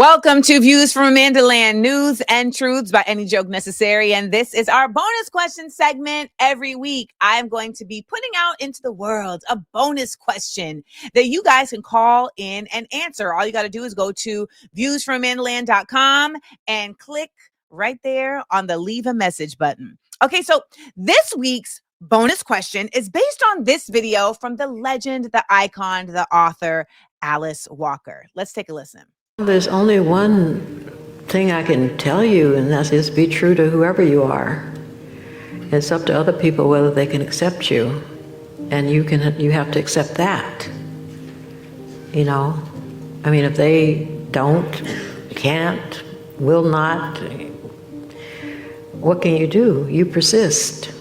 Welcome to Views from AmandaLand, news and truths by any joke necessary. And this is our bonus question segment. Every week, I'm going to be putting out into the world a bonus question that you guys can call in and answer. All you got to do is go to viewsfromamandaland.com and click right there on the leave a message button. Okay, so this week's bonus question is based on this video from the legend, the icon, the author, Alice Walker. Let's take a listen. There's only one thing I can tell you, and that is be true to whoever you are. It's up to other people whether they can accept you, and you have to accept that. You know, I mean, if they don't, can't, will not, what can you do? You persist.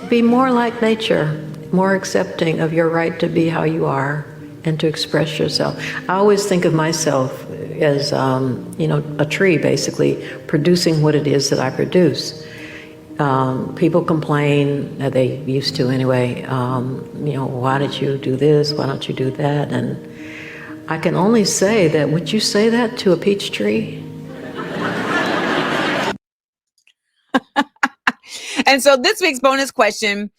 Be more like nature, more accepting of your right to be how you are and to express yourself. I always think of myself as, a tree, basically, producing what it is that I produce. People complain, they used to anyway, why did you do this, why don't you do that? And I can only say that, would you say that to a peach tree? And so this week's bonus question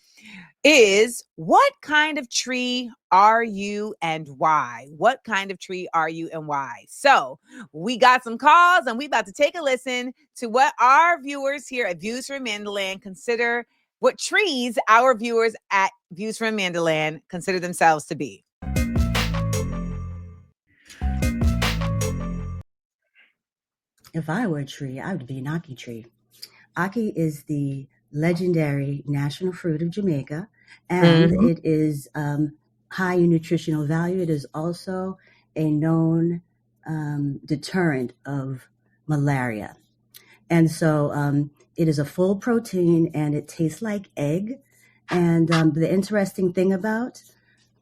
is, what kind of tree are you and why? What kind of tree are you and why? So we got some calls and we about to take a listen to what our viewers here at Views from AmandaLand consider, what trees our viewers at Views from AmandaLand consider themselves to be. If I were a tree, I would be an ackee tree. Ackee is the legendary national fruit of Jamaica, and it is high in nutritional value. It is also a known deterrent of malaria. And so it is a full protein and it tastes like egg. And the interesting thing about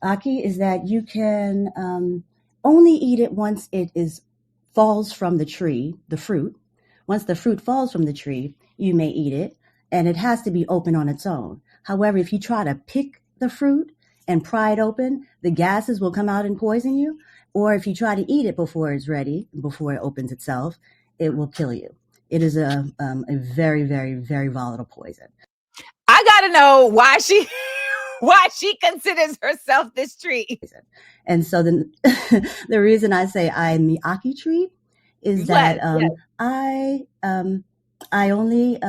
ackee is that you can only eat it once it falls from the tree, the fruit. Once the fruit falls from the tree, you may eat it, and it has to be open on its own. However, if you try to pick the fruit and pry it open, the gases will come out and poison you. Or if you try to eat it before it's ready, before it opens itself, it will kill you. It is a very, very, very volatile poison. I gotta know why she considers herself this tree. And so the reason I say I'm the ackee tree is that I only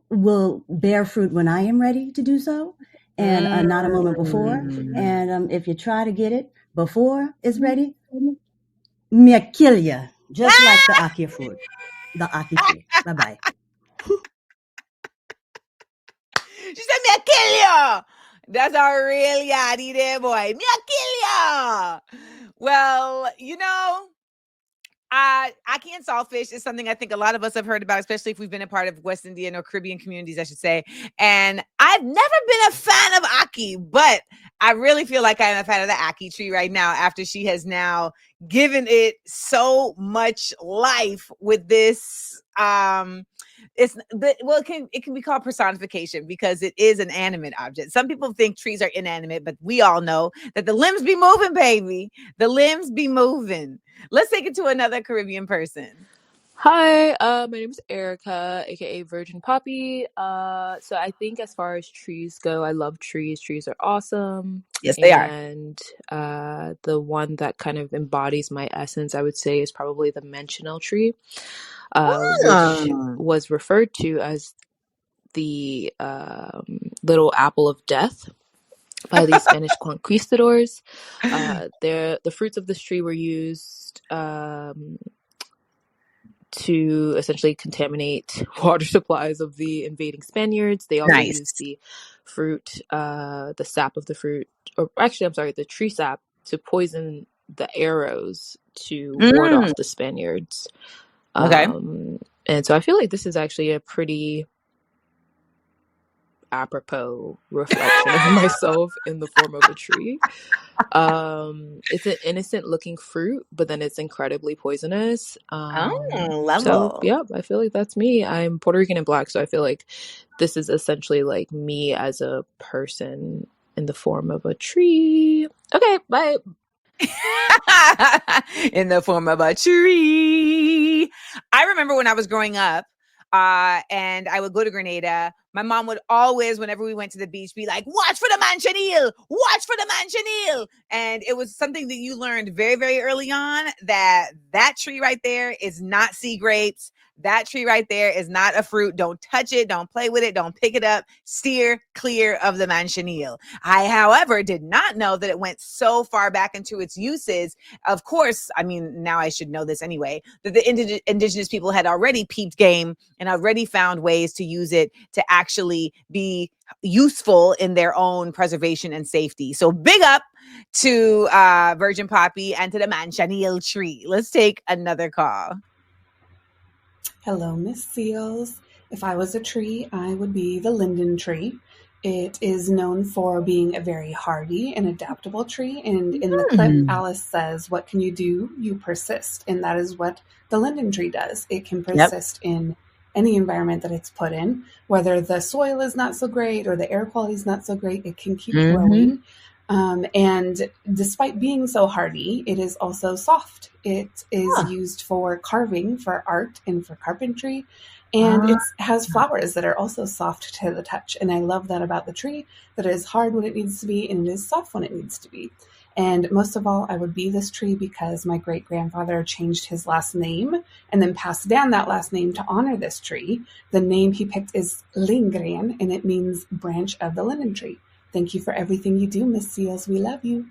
will bear fruit when I am ready to do so, and not a moment before. And if you try to get it before it's ready, me kill you, just like the ackee fruit, the ackee tree. Bye bye. She said, "Me kill you." That's our real yardie there, boy. Me kill you. Well, ackee and saltfish is something I think a lot of us have heard about, especially if we've been a part of West Indian or Caribbean communities, I should say. And I've never been a fan of ackee, but I really feel like I'm a fan of the ackee tree right now after she has now given it so much life with this. It can be called personification because it is an animate object. Some people think trees are inanimate, but we all know that the limbs be moving, baby. The limbs be moving. Let's take it to another Caribbean person. Hi, my name is Erica, aka Virgin Poppy. So I think as far as trees go, I love trees. Trees are awesome. Yes, they are. And the one that kind of embodies my essence, I would say, is probably the Manchineel tree, which was referred to as the little apple of death by the Spanish conquistadors. The fruits of this tree were used to essentially contaminate water supplies of the invading Spaniards. They also used the fruit, the sap of the fruit, or actually, I'm sorry, the tree sap to poison the arrows to ward off the Spaniards. And so I feel like this is actually a pretty apropos reflection of myself in the form of a tree. It's an innocent looking fruit, but then it's incredibly poisonous. So yeah, I feel like that's me. I'm Puerto Rican and Black, so I feel like this is essentially like me as a person in the form of a tree. Okay, bye. in the form of a tree. I remember when I was growing up, and I would go to Grenada. My mom would always, whenever we went to the beach, be like, watch for the Manchineel, watch for the Manchineel. And it was something that you learned very, very early on, that that tree right there is not sea grapes. That tree right there is not a fruit. Don't touch it. Don't play with it. Don't pick it up. Steer clear of the Manchineel. I, however, did not know that it went so far back into its uses. Of course, I mean, now I should know this anyway, that the indigenous people had already peeped game and already found ways to use it to actually be useful in their own preservation and safety. So big up to Virgin Poppy and to the Manchineel tree. Let's take another call. Hello, Miss Seals. If I was a tree, I would be the linden tree. It is known for being a very hardy and adaptable tree. And in the clip, Alice says, what can you do? You persist. And that is what the linden tree does. It can persist in any environment that it's put in, whether the soil is not so great or the air quality is not so great, it can keep growing. And despite being so hardy, it is also soft. It is used for carving, for art, and for carpentry. And it has flowers that are also soft to the touch. And I love that about the tree, that it is hard when it needs to be and it is soft when it needs to be. And most of all, I would be this tree because my great-grandfather changed his last name and then passed down that last name to honor this tree. The name he picked is Lindgren, and it means branch of the linden tree. Thank you for everything you do, Miss Seals. We love you.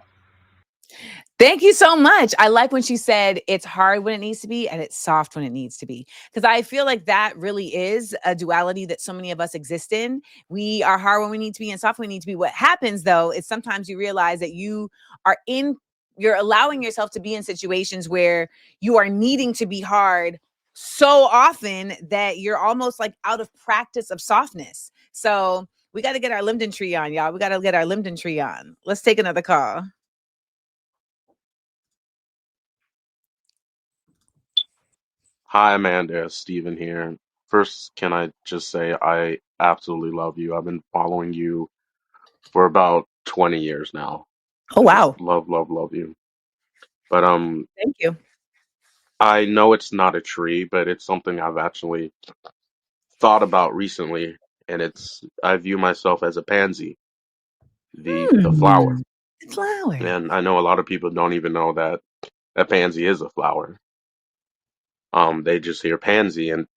Thank you so much. I like when she said it's hard when it needs to be and it's soft when it needs to be, because I feel like that really is a duality that so many of us exist in. We are hard when we need to be and soft when we need to be. What happens though is sometimes you realize that you're allowing yourself to be in situations where you are needing to be hard so often that you're almost like out of practice of softness. So we got to get our linden tree on, y'all. We got to get our linden tree on. Let's take another call. Hi, Amanda. Steven here. First, can I just say I absolutely love you. I've been following you for about 20 years now. Oh, I just wow. love you. But Thank you. I know it's not a tree, but it's something I've actually thought about recently, and I view myself as a pansy, the flower. Flower. And I know a lot of people don't even know that a pansy is a flower. They just hear pansy and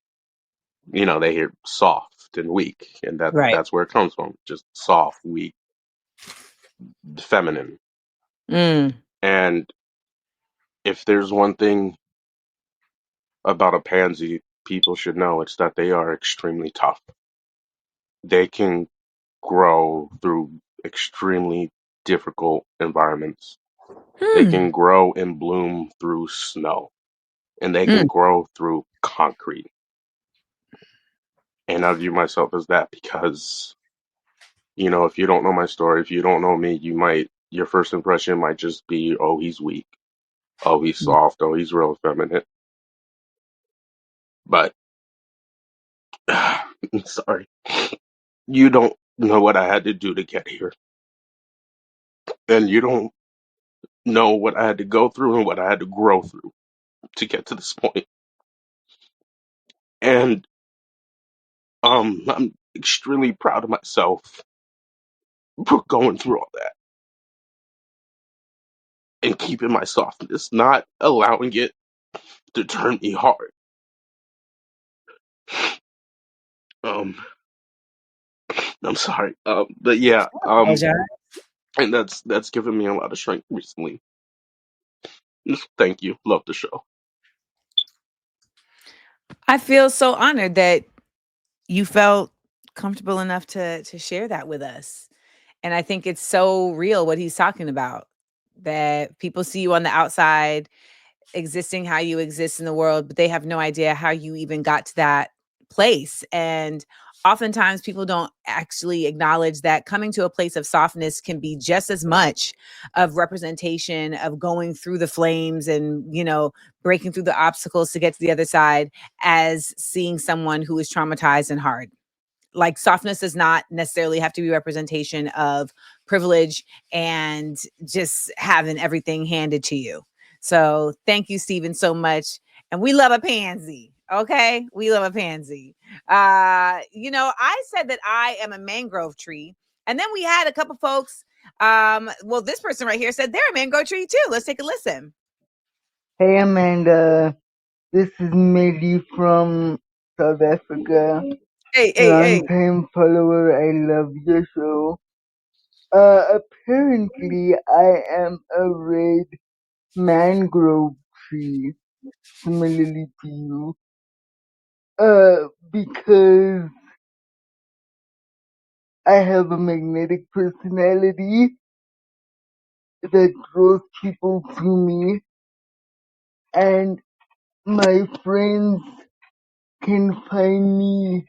they hear soft and weak, and that's where it comes from. Just soft, weak, feminine. And if there's one thing about a pansy people should know, it's that they are extremely tough. They can grow through extremely difficult environments. They can grow and bloom through snow, and they can grow through concrete. And I view myself as that because, if you don't know my story, if you don't know me, your first impression might just be, oh, he's weak. Oh, he's soft. Oh, he's real feminine. But, I'm sorry. You don't know what I had to do to get here. And you don't know what I had to go through and what I had to grow through to get to this point. And I'm extremely proud of myself for going through all that and keeping my softness, not allowing it to turn me hard. Um, I'm sorry. But yeah, and that's given me a lot of strength recently. Just thank you. Love the show. I feel so honored that you felt comfortable enough to share that with us. And I think it's so real what he's talking about, that people see you on the outside existing how you exist in the world, but they have no idea how you even got to that place. And oftentimes people don't actually acknowledge that coming to a place of softness can be just as much of representation of going through the flames and, breaking through the obstacles to get to the other side, as seeing someone who is traumatized and hard. Like, softness does not necessarily have to be representation of privilege and just having everything handed to you. So thank you, Stephen, so much. And we love a pansy. Okay. We love a pansy. I said that I am a mangrove tree. And then we had a couple folks. Well, this person right here said they're a mangrove tree too. Let's take a listen. Hey Amanda, this is Mehdi from South Africa. Long time follower, I love your show. Apparently I am a red mangrove tree, similarly to you. Because I have a magnetic personality that draws people to me, and my friends can find me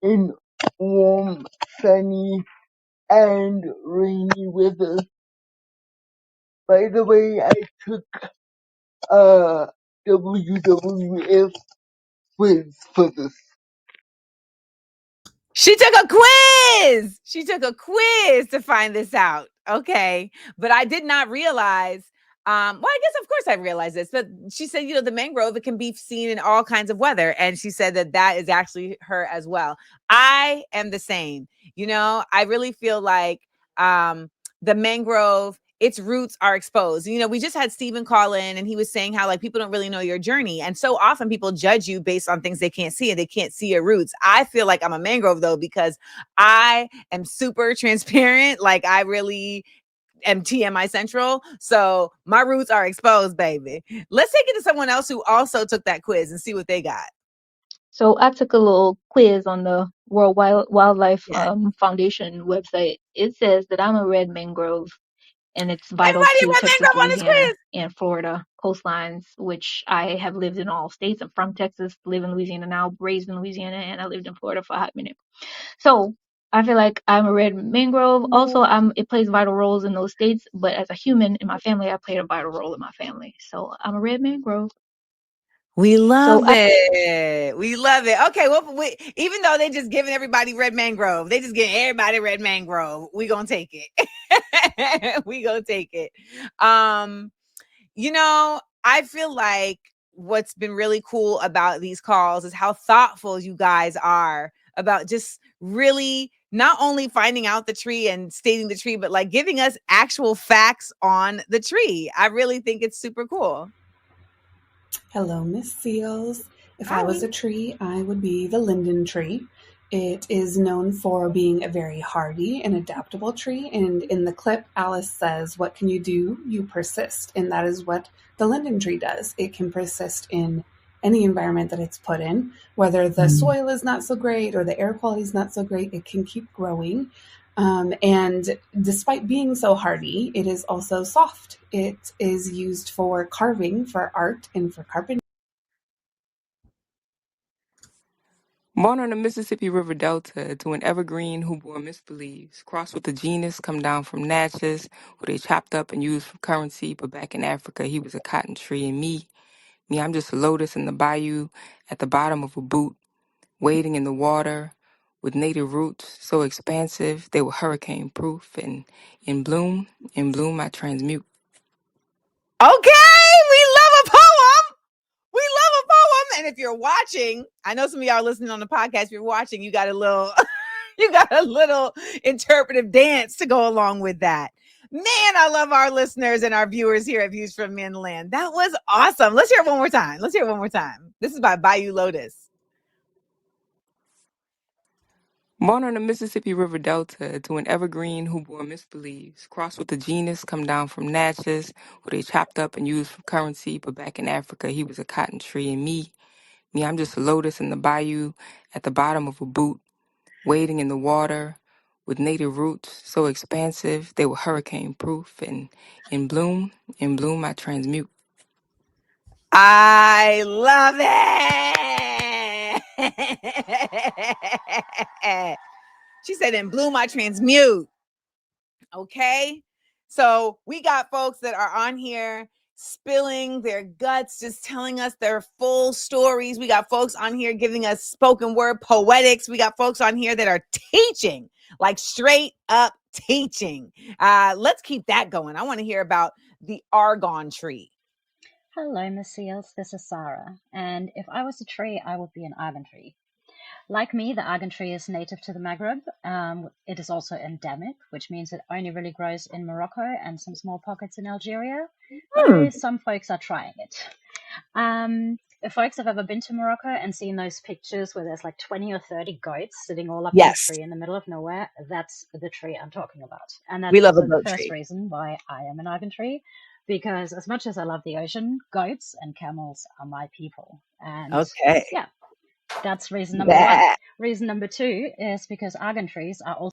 in warm, sunny, and rainy weather. By the way, I took a WWF quiz for this. She took a quiz. She took a quiz to find this out. Okay. But I did not realize. Well, I guess of course I realized this, but she said, the mangrove, it can be seen in all kinds of weather. And she said that is actually her as well. I am the same. I really feel like the mangrove, its roots are exposed. We just had Stephen call in and he was saying how like people don't really know your journey. And so often people judge you based on things they can't see and they can't see your roots. I feel like I'm a mangrove though, because I am super transparent. Like I really am TMI central. So my roots are exposed, baby. Let's take it to someone else who also took that quiz and see what they got. So I took a little quiz on the World Wildlife Foundation website. It says that I'm a red mangrove, and it's vital to Texas, Louisiana, and Florida coastlines, which I have lived in all states. I'm from Texas, live in Louisiana now, raised in Louisiana, and I lived in Florida for a hot minute. So I feel like I'm a red mangrove. Also, it plays vital roles in those states, but as a human in my family, I played a vital role in my family. So I'm a red mangrove. We love it. We love it. Okay, well, even though they just giving everybody red mangrove, they just giving everybody red mangrove. We gonna take it. We gonna take it. I feel like what's been really cool about these calls is how thoughtful you guys are about just really not only finding out the tree and stating the tree, but like giving us actual facts on the tree. I really think it's super cool. Hello, Miss Seals. If I was a tree, I would be the linden tree. It is known for being a very hardy and adaptable tree. And in the clip, Alice says, "What can you do? You persist." And that is what the linden tree does. It can persist in any environment that it's put in, whether the soil is not so great or the air quality is not so great, it can keep growing. And despite being so hardy, it is also soft. It is used for carving, for art, and for carpentry. Born on the Mississippi River Delta to an evergreen who bore misbeliefs, crossed with the genus come down from Natchez, who they chopped up and used for currency, but back in Africa he was a cotton tree. And me, I'm just a lotus in the bayou at the bottom of a boot, wading in the water with native roots so expansive they were hurricane proof. And in bloom I transmute. Okay, we love a poem. We love a poem. And if you're watching, I know some of y'all are listening on the podcast. If you're watching, you got a little interpretive dance to go along with that. Man, I love our listeners and our viewers here at Views from AmandaLand. That was awesome. Let's hear it one more time. This is by Bayou Lotus. Born on the Mississippi River Delta to an evergreen who bore misbeliefs, crossed with the genus come down from Natchez, who they chopped up and used for currency, but back in Africa he was a cotton tree. And me, I'm just a lotus in the bayou at the bottom of a boot, wading in the water with native roots so expansive they were hurricane proof. And in bloom I transmute. I love it. She said, in bloom, I transmute. Okay. So we got folks that are on here spilling their guts, just telling us their full stories. We got folks on here giving us spoken word poetics. We got folks on here that are teaching like straight up teaching. Let's keep that going. I want to hear about the Argan tree. Hello, Miss Seals. This is Sarah. And if I was a tree, I would be an Argan tree. Like me, the Argan tree is native to the Maghreb. It is also endemic, which means it only really grows in Morocco and some small pockets in Algeria, though some folks are trying it. If folks have ever been to Morocco and seen those pictures where there's like 20 or 30 goats sitting all up in a tree in the middle of nowhere, that's the tree I'm talking about. And that's also the first reason why I am an Argan tree, because as much as I love the ocean, goats and camels are my people. And yeah, that's reason number one. Reason number two is because Argan trees are also...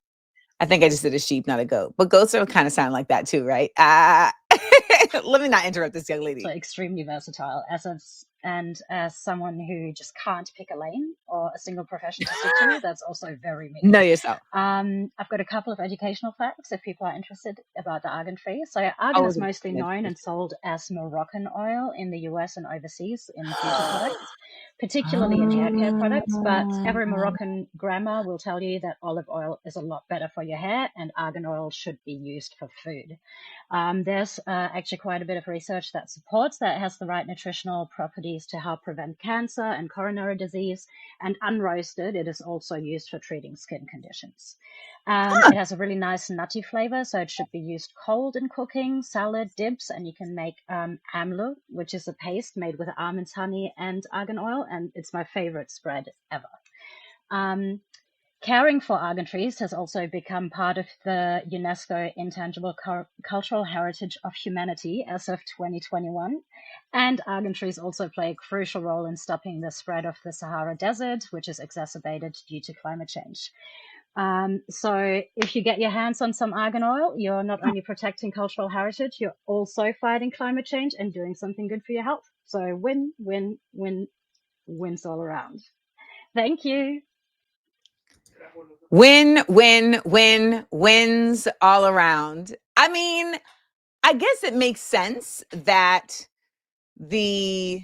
I think I just did a sheep, not a goat. But goats are kind of sound like that too, right? Let me not interrupt this young lady. So extremely versatile as someone who just can't pick a lane or a single profession to stick to, that's also very me. Know yourself. I've got a couple of educational facts if people are interested about the Argan tree. So Argan is mostly known and sold as Moroccan oil in the US and overseas in beauty products, particularly in hair care products. But every Moroccan grandma will tell you that olive oil is a lot better for your hair and Argan oil should be used for food. There's actually quite a bit of research that supports that it has the right nutritional properties to help prevent cancer and coronary disease, and unroasted, it is also used for treating skin conditions. It has a really nice nutty flavor, so it should be used cold in cooking, salad, dips, and you can make amla, which is a paste made with almonds, honey, and argan oil, and it's my favorite spread ever. Caring for Argan trees has also become part of the UNESCO Intangible Cultural Heritage of Humanity as of 2021. And Argan trees also play a crucial role in stopping the spread of the Sahara Desert, which is exacerbated due to climate change. So if you get your hands on some argan oil, you're not only protecting cultural heritage, you're also fighting climate change and doing something good for your health. So win, win, win, wins all around. Thank you. Win, win, win, wins all around. I mean, I guess it makes sense that the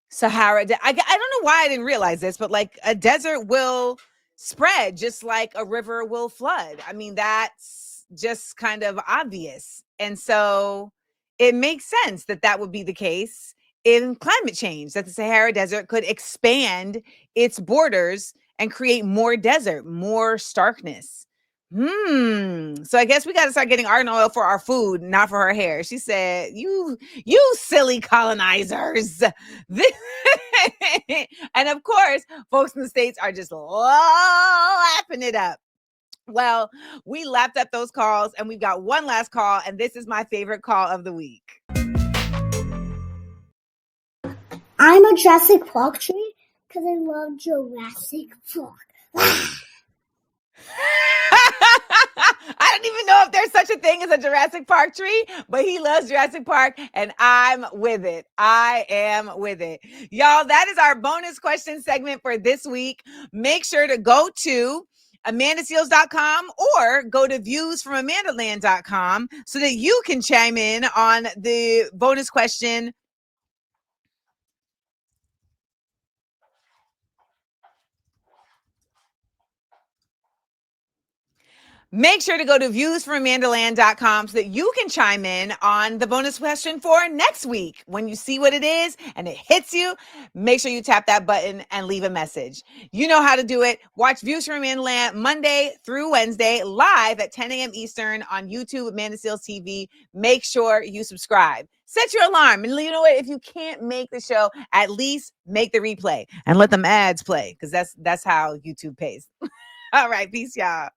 Sahara, I don't know why I didn't realize this, but like a desert will spread just like a river will flood. I mean, that's just kind of obvious. And so it makes sense that that would be the case in climate change, that the Sahara Desert could expand its borders and create more desert, more starkness. So I guess we got to start getting argan oil for our food, not for her hair. She said, you silly colonizers. And of course, folks in the States are just lapping it up. Well, we lapped up those calls and we've got one last call, and this is my favorite call of the week. I'm a Jurassic Park tree because I love Jurassic Park. I don't even know if there's such a thing as a Jurassic Park tree, but he loves Jurassic Park and I'm with it. I am with it. Y'all, that is our bonus question segment for this week. Make sure to go to AmandaSeals.com or go to viewsfromamandaland.com so that you can chime in on the bonus question. Make sure to go to viewsfromamandaland.com so that you can chime in on the bonus question for next week. When you see what it is and it hits you, make sure you tap that button and leave a message. You know how to do it. Watch Views from Amandaland Monday through Wednesday live at 10 a.m. Eastern on YouTube, Amanda Seals TV. Make sure you subscribe. Set your alarm. And you know what? If you can't make the show, at least make the replay and let them ads play, because that's how YouTube pays. All right. Peace, y'all.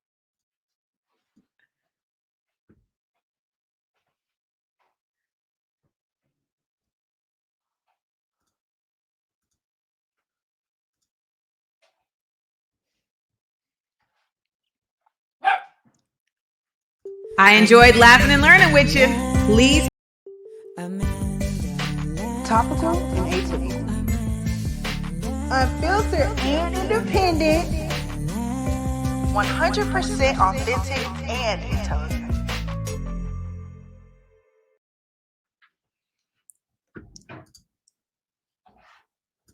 I enjoyed laughing and learning with you. Please. Topical and atypical. Unfiltered and independent. 100% authentic and